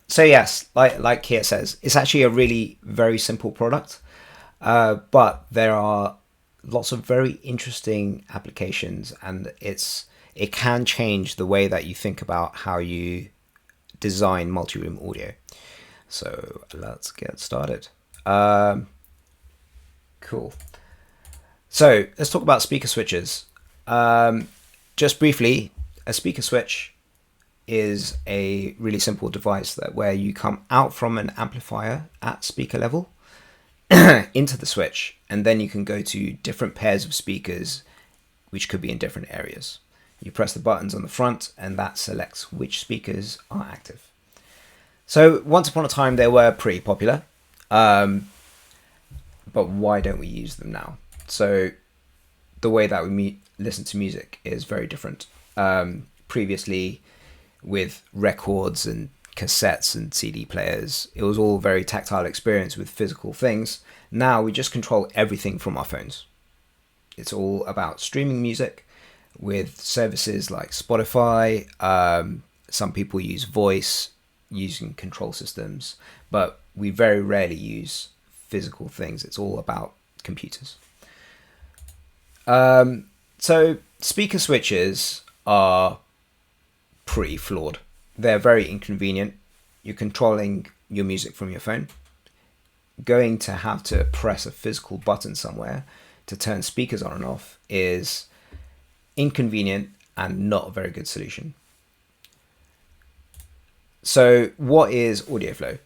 So yes, like Kia says, it's actually a really very simple product, but there are lots of very interesting applications, and it can change the way that you think about how you design multi-room audio. So let's get started. Um, cool. So let's talk about speaker switches. Just briefly, a speaker switch is a really simple device that where you come out from an amplifier at speaker level into the switch, and then you can go to different pairs of speakers, which could be in different areas. You press the buttons on the front, and that selects which speakers are active. So once upon a time, they were pretty popular, but why don't we use them now? So the way that we listen to music is very different. Previously, with records and cassettes and CD players, it was all very tactile experience with physical things. Now we just control everything from our phones. It's all about streaming music with services like Spotify. Some people use voice using control systems, but we very rarely use physical things. It's all about computers. So speaker switches are pretty flawed. They're very inconvenient. You're controlling your music from your phone. Going to have to press a physical button somewhere to turn speakers on and off is inconvenient and not a very good solution. So what is Audioflow?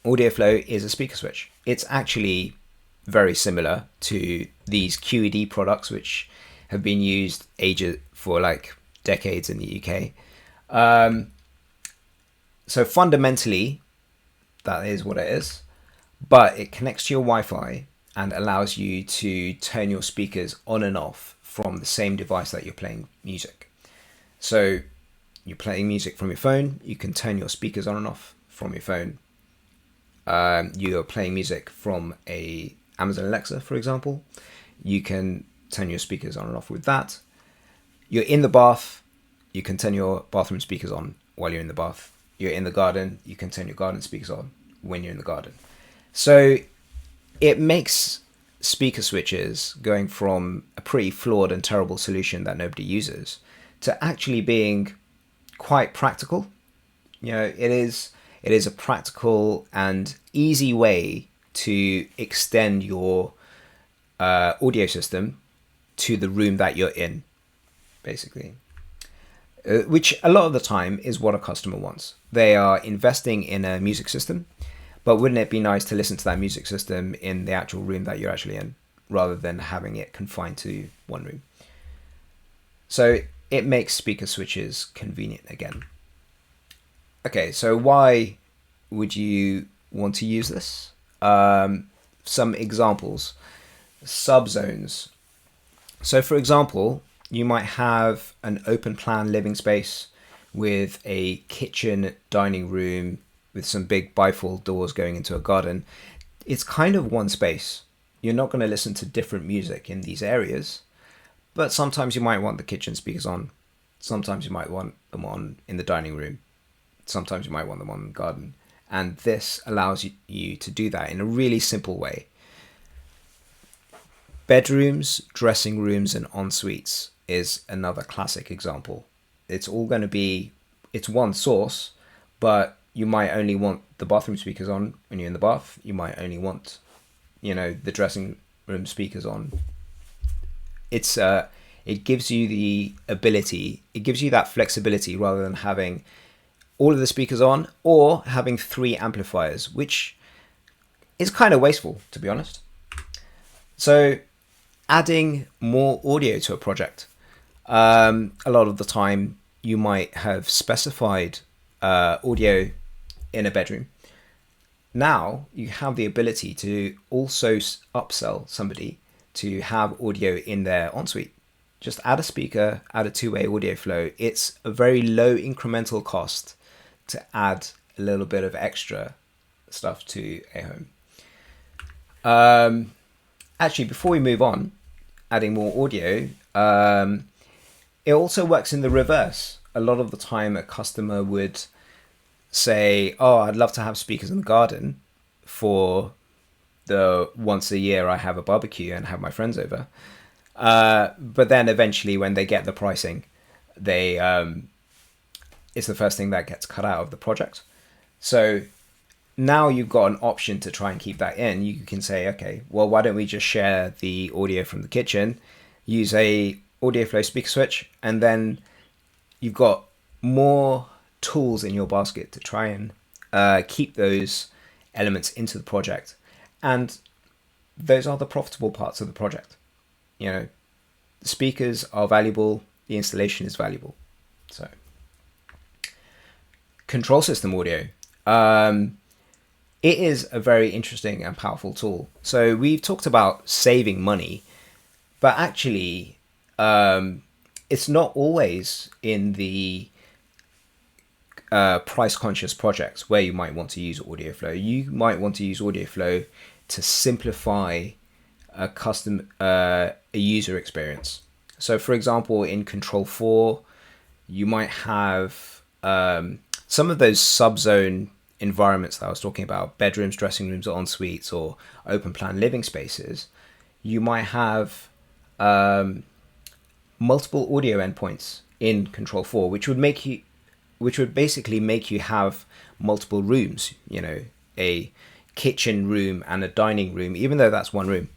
Audioflow is a speaker switch. It's actually very similar to these QED products, which have been used for like decades in the UK. So fundamentally, that is what it is, but it connects to your Wi-Fi and allows you to turn your speakers on and off from the same device that you're playing music. So you're playing music from your phone, you can turn your speakers on and off from your phone. You're playing music from a Amazon Alexa, for example, you can turn your speakers on and off with that. You're in the bath, you can turn your bathroom speakers on while you're in the bath. You're in the garden, you can turn your garden speakers on when you're in the garden. So it makes speaker switches going from a pretty flawed and terrible solution that nobody uses to actually being quite practical. It is a practical and easy way to extend your audio system to the room that you're in, basically. Which a lot of the time is what a customer wants. They are investing in a music system, but wouldn't it be nice to listen to that music system in the actual room that you're actually in, rather than having it confined to one room? So it makes speaker switches convenient again. Okay, so why would you want to use this? Some examples. Subzones. So for example, you might have an open plan living space with a kitchen, dining room, with some big bifold doors going into a garden. It's kind of one space. You're not going to listen to different music in these areas, but sometimes you might want the kitchen speakers on. Sometimes you might want them on in the dining room. Sometimes you might want them on in the garden. And this allows you to do that in a really simple way. Bedrooms, dressing rooms, and en-suites is another classic example. It's all going to be, it's one source, but you might only want the bathroom speakers on when you're in the bath. You might only want, the dressing room speakers on. It gives you the ability, it gives you that flexibility rather than having all of the speakers on or having 3 amplifiers, which is kind of wasteful, to be honest. So adding more audio to a project. A lot of the time you might have specified audio in a bedroom. Now you have the ability to also upsell somebody to have audio in their ensuite. Just add a speaker, add a 2-way audio flow. It's a very low incremental cost to add a little bit of extra stuff to a home. Actually, before we move on, adding more audio, it also works in the reverse. A lot of the time a customer would say, oh, I'd love to have speakers in the garden for the once a year I have a barbecue and have my friends over. But then eventually when they get the pricing, they it's the first thing that gets cut out of the project. So now you've got an option to try and keep that in. You can say, okay, well, why don't we just share the audio from the kitchen, use a Audioflow speaker switch, and then you've got more tools in your basket to try and keep those elements into the project. And those are the profitable parts of the project. You know, the speakers are valuable, the installation is valuable. So, control system audio. It is a very interesting and powerful tool. So we've talked about saving money, but actually it's not always in the price conscious projects where you might want to use Audioflow. You might want to use Audioflow to simplify a user experience. So for example, in Control 4, you might have some of those subzone environments that I was talking about, bedrooms, dressing rooms, or en suites, or open plan living spaces. You might have multiple audio endpoints in Control 4, which would basically make you have multiple rooms, you know, a kitchen room and a dining room, even though that's one room.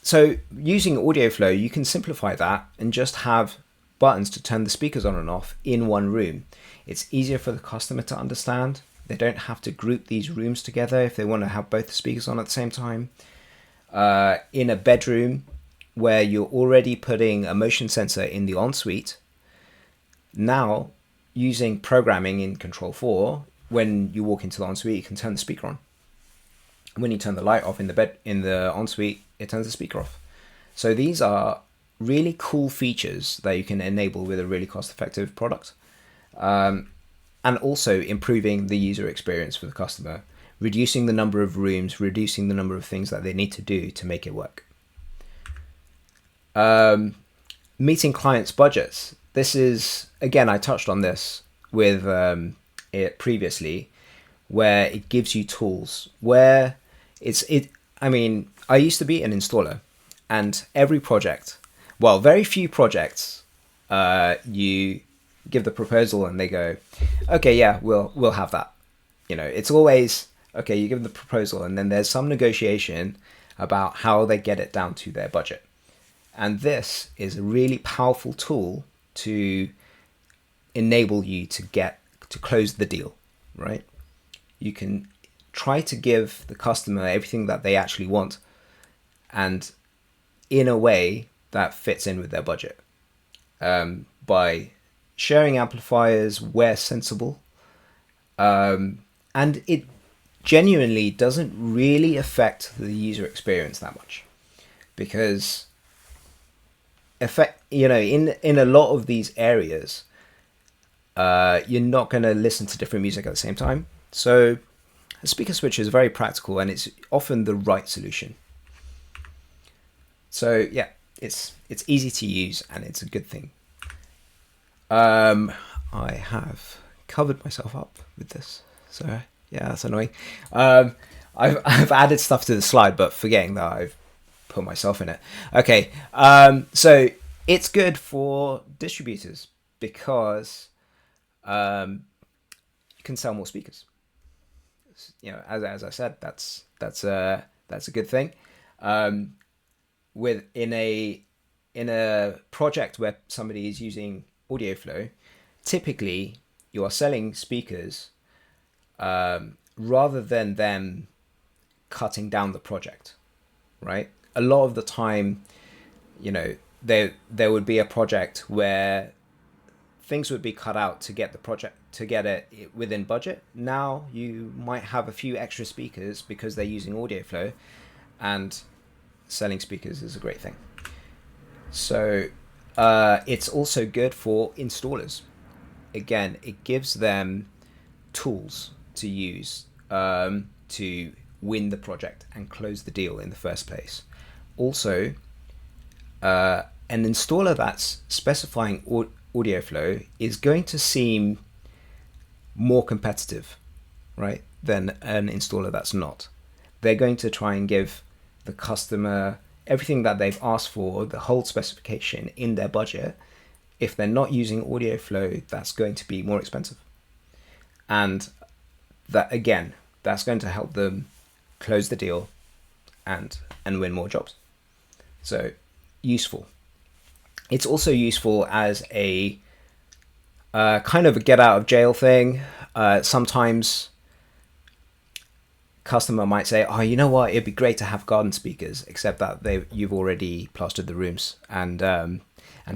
So using Audioflow, you can simplify that and just have buttons to turn the speakers on and off in one room. It's easier for the customer to understand. They don't have to group these rooms together if they want to have both the speakers on at the same time. In a bedroom where you're already putting a motion sensor in the ensuite, now using programming in Control 4, when you walk into the ensuite, you can turn the speaker on. When you turn the light off in the ensuite, it turns the speaker off. So these are really cool features that you can enable with a really cost-effective product. And also improving the user experience for the customer, reducing the number of rooms, reducing the number of things that they need to do to make it work. Meeting clients' budgets. This is, again, I touched on this with it previously, where it gives you tools, where I used to be an installer, and every project, well, very few projects, you give the proposal and they go, okay, yeah, we'll have that. You know, it's always, okay, you give the proposal and then there's some negotiation about how they get it down to their budget. And this is a really powerful tool to enable you to close the deal, right? You can try to give the customer everything that they actually want, and in a way that fits in with their budget, by sharing amplifiers where sensible. And it genuinely doesn't really affect the user experience that much, because in a lot of these areas, you're not going to listen to different music at the same time. So a speaker switch is very practical, and it's often the right solution. So yeah, it's easy to use and it's a good thing. I have covered myself up with this, so yeah, that's annoying. I've added stuff to the slide, but forgetting that I've put myself in it. Okay, so it's good for distributors because you can sell more speakers. You know, as I said, that's a good thing. In a project where somebody is using Audioflow, typically you are selling speakers rather than them cutting down the project, right? A lot of the time, you know, there would be a project where things would be cut out to get it within budget. Now you might have a few extra speakers because they're using Audioflow, and selling speakers is a great thing. So it's also good for installers. Again, it gives them tools to use to win the project and close the deal in the first place. Also, an installer that's specifying Audioflow is going to seem more competitive, right, than an installer that's not. They're going to try and give the customer everything that they've asked for, the whole specification in their budget. If they're not using Audioflow, that's going to be more expensive. And that, again, that's going to help them close the deal and win more jobs. So useful. It's also useful as a kind of a get out of jail thing. Sometimes customer might say, oh, you know what, it'd be great to have garden speakers, except that you've already plastered the rooms and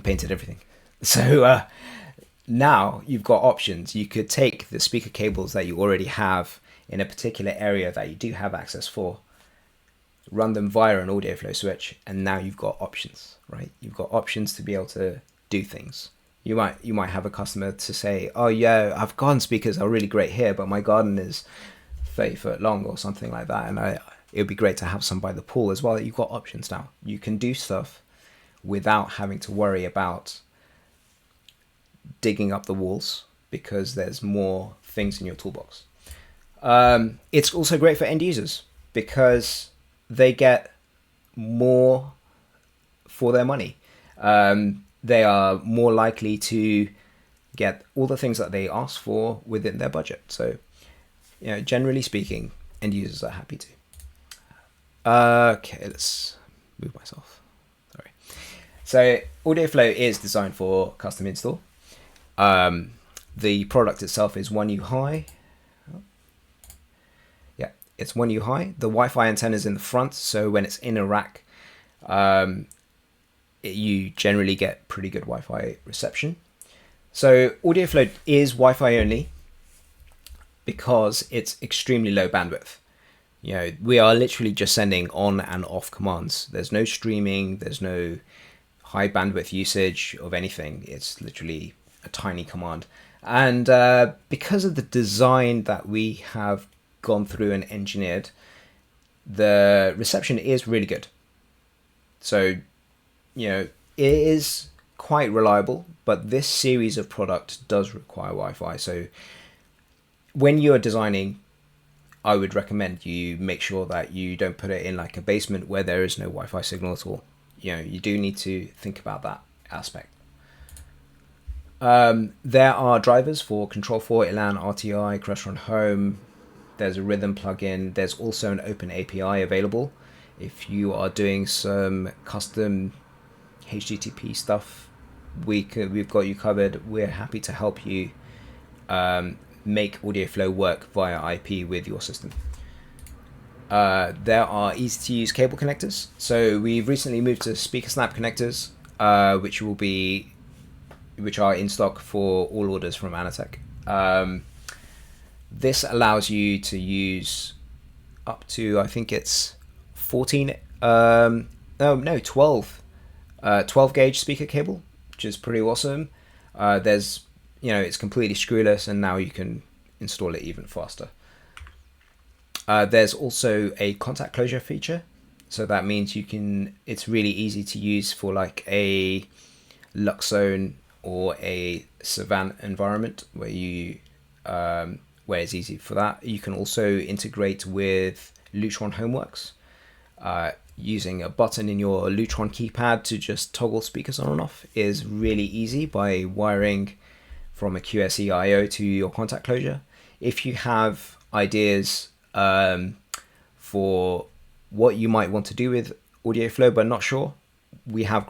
painted everything. So now you've got options. You could take the speaker cables that you already have in a particular area that you do have access for, run them via an Audioflow switch, and now you've got options, right? You've got options to be able to do things. You might have a customer to say, oh yeah, I've garden speakers are really great here, but my garden is 30 foot long or something like that, and it would be great to have some by the pool as well. You've got options now. You can do stuff without having to worry about digging up the walls, because there's more things in your toolbox. It's also great for end users because they get more for their money. They are more likely to get all the things that they ask for within their budget. So, generally speaking, end users are happy to. Okay, let's move myself. Sorry. So, Audioflow is designed for custom install. The product itself is 1U high. Yeah, it's 1U high. The Wi-Fi antenna is in the front, so when it's in a rack, you generally get pretty good Wi-Fi reception. So Audioflow is Wi-Fi only because it's extremely low bandwidth. We are literally just sending on and off commands. There's no streaming, there's no high bandwidth usage of anything. It's literally a tiny command. And because of the design that we have gone through and engineered, the reception is really good. So, it is quite reliable, but this series of product does require Wi-Fi. So when you're designing, I would recommend you make sure that you don't put it in like a basement where there is no Wi-Fi signal at all. You do need to think about that aspect. There are drivers for Control 4, Elan, RTI, Crestron Home. There's a Rhythm plugin. There's also an open API available. If you are doing some custom HTTP stuff, we've got you covered. We're happy to help you make Audioflow work via IP with your system. There are easy-to-use cable connectors. So we've recently moved to Speaker Snap connectors, which are in stock for all orders from Anatech. This allows you to use up to, I think it's 12 gauge speaker cable, which is pretty awesome. It's completely screwless, and now you can install it even faster. There's also a contact closure feature, so that means it's really easy to use for like a Lux Zone or a Savant environment where it's easy for that. You can also integrate with Lutron Homeworks, using a button in your Lutron keypad to just toggle speakers on and off is really easy by wiring from a QSE IO to your contact closure. If you have ideas for what you might want to do with Audioflow but not sure, we have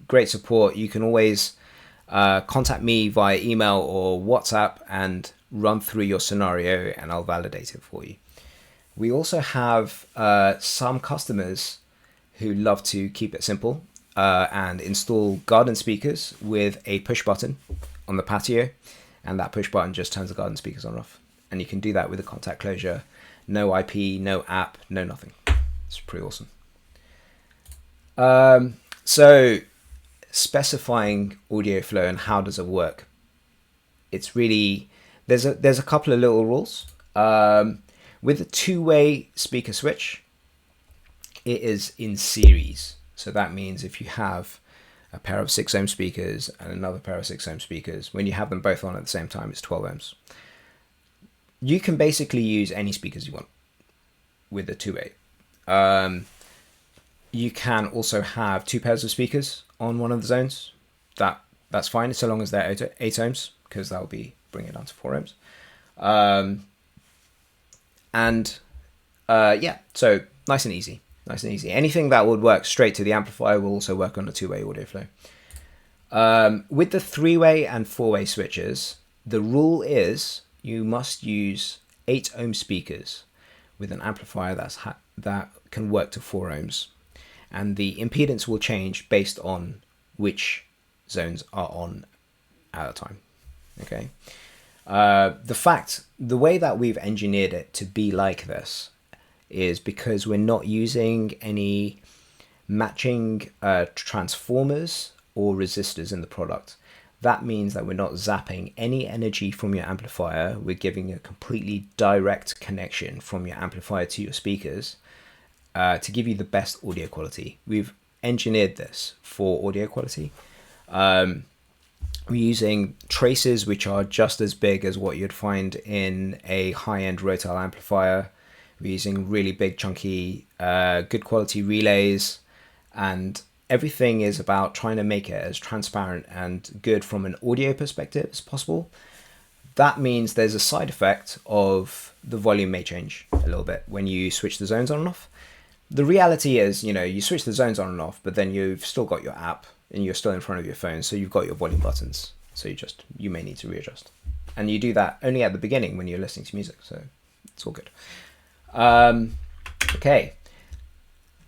great support. You can always contact me via email or WhatsApp and run through your scenario, and I'll validate it for you. We also have some customers who love to keep it simple and install garden speakers with a push button on the patio, and that push button just turns the garden speakers on and off. And you can do that with a contact closure. No IP, no app, no nothing. It's pretty awesome. So specifying Audioflow and how does it work? It's really, there's a couple of little rules. With a two-way speaker switch, it is in series. So that means if you have a pair of 6 ohm speakers and another pair of 6 ohm speakers, when you have them both on at the same time, it's 12 ohms. You can basically use any speakers you want with the two-way. You can also have two pairs of speakers on one of the zones. That's fine, so long as they're 8 ohms, because that will be bringing it down to 4 ohms. Yeah, so nice and easy. Anything that would work straight to the amplifier will also work on the two-way audio flow. With the three-way and four-way switches, the rule is you must use 8 ohm speakers with an amplifier that can work to 4 ohms. And the impedance will change based on which zones are on at a time. Okay. The way that we've engineered it to be like this is because we're not using any matching transformers or resistors in the product. That means that we're not zapping any energy from your amplifier. We're giving a completely direct connection from your amplifier to your speakers to give you the best audio quality. We've engineered this for audio quality. We're using traces which are just as big as what you'd find in a high-end Rotel amplifier. We're using really big, chunky, good quality relays, and everything is about trying to make it as transparent and good from an audio perspective as possible. That means there's a side effect of the volume may change a little bit when you switch the zones on and off. The reality is, you switch the zones on and off, but then you've still got your app and you're still in front of your phone, so you've got your volume buttons. So you may need to readjust. And you do that only at the beginning when you're listening to music, so it's all good. Okay.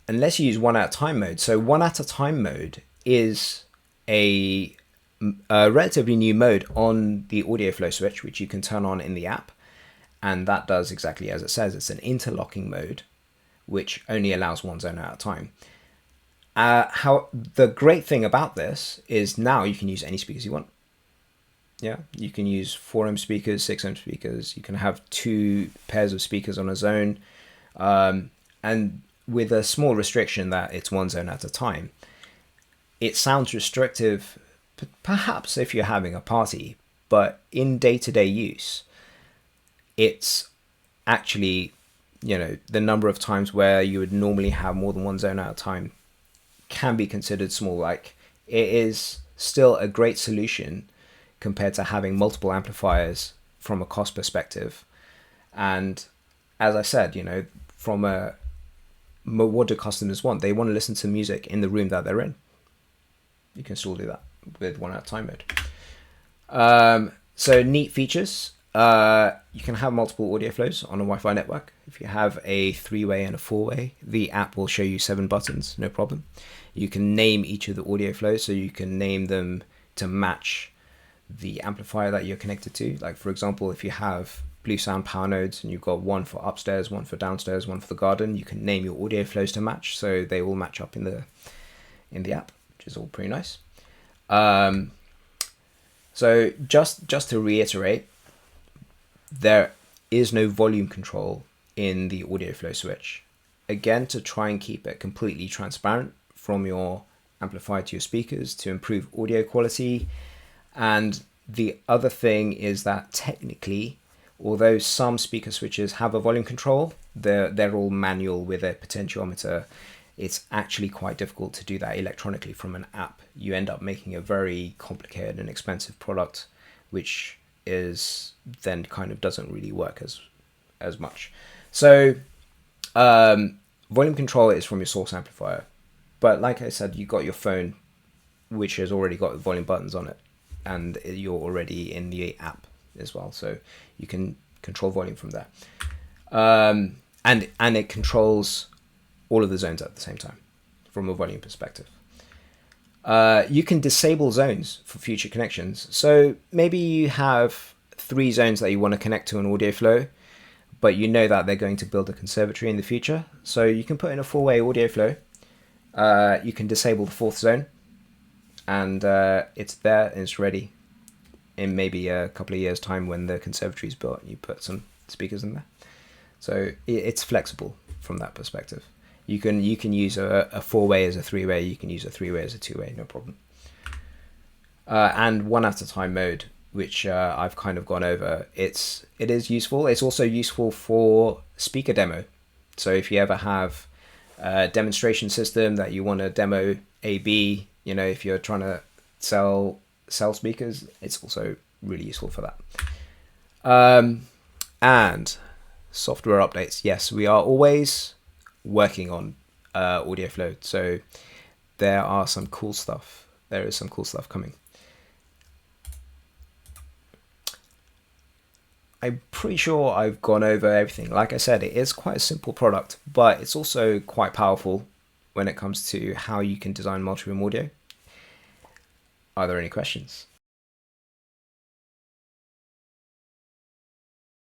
And let's use one at a time mode. So one at a time mode is a relatively new mode on the Audioflow switch, which you can turn on in the app. And that does exactly as it says. It's an interlocking mode, which only allows one zone at a time. The great thing about this is now you can use any speakers you want. Yeah, you can use 4 ohm speakers, 6 ohm speakers. You can have 2 pairs of speakers on a zone. And with a small restriction that it's one zone at a time. It sounds restrictive, perhaps if you're having a party, but in day-to-day use, it's actually, the number of times where you would normally have more than one zone at a time can be considered small. Like, it is still a great solution compared to having multiple amplifiers from a cost perspective. And as I said, what do customers want? They want to listen to music in the room that they're in. You can still do that with one at a time mode. So neat features. You can have multiple audio flows on a Wi-Fi network. If you have a 3-way and a 4-way, the app will show you 7 buttons, no problem. You can name each of the audio flows, so you can name them to match the amplifier that you're connected to. Like, for example, if you have Blue Sound power nodes and you've got one for upstairs, one for downstairs, one for the garden, you can name your audio flows to match, so they all match up in the app, which is all pretty nice. So just to reiterate, there is no volume control in the Audioflow switch. Again, to try and keep it completely transparent from your amplifier to your speakers to improve audio quality. And the other thing is that technically, although some speaker switches have a volume control, they're all manual with a potentiometer. It's actually quite difficult to do that electronically from an app. You end up making a very complicated and expensive product, which is then kind of doesn't really work as much. So volume control is from your source amplifier. But like I said, you got your phone, which has already got volume buttons on it, and you're already in the app as well. So you can control volume from there. And it controls all of the zones at the same time from a volume perspective. You can disable zones for future connections. So maybe you have 3 zones that you want to connect to an Audioflow, but you know that they're going to build a conservatory in the future. So you can put in a 4-way Audioflow. You can disable the 4th zone, and it's there and it's ready. In maybe a couple of years' time when the conservatory is built, you put some speakers in there. So it's flexible from that perspective. You can use a 4-way as a 3-way. You can use a 3-way as a 2-way, no problem. And one at a time mode which I've kind of gone over. It is useful. It's also useful for speaker demo. So if you ever have a demonstration system that you want to demo A/B, if you're trying to sell speakers, it's also really useful for that. And software updates. Yes, we are always working on Audioflow. So there is some cool stuff coming. I'm pretty sure I've gone over everything. Like I said, it is quite a simple product, but it's also quite powerful when it comes to how you can design multi-room audio. Are there any questions?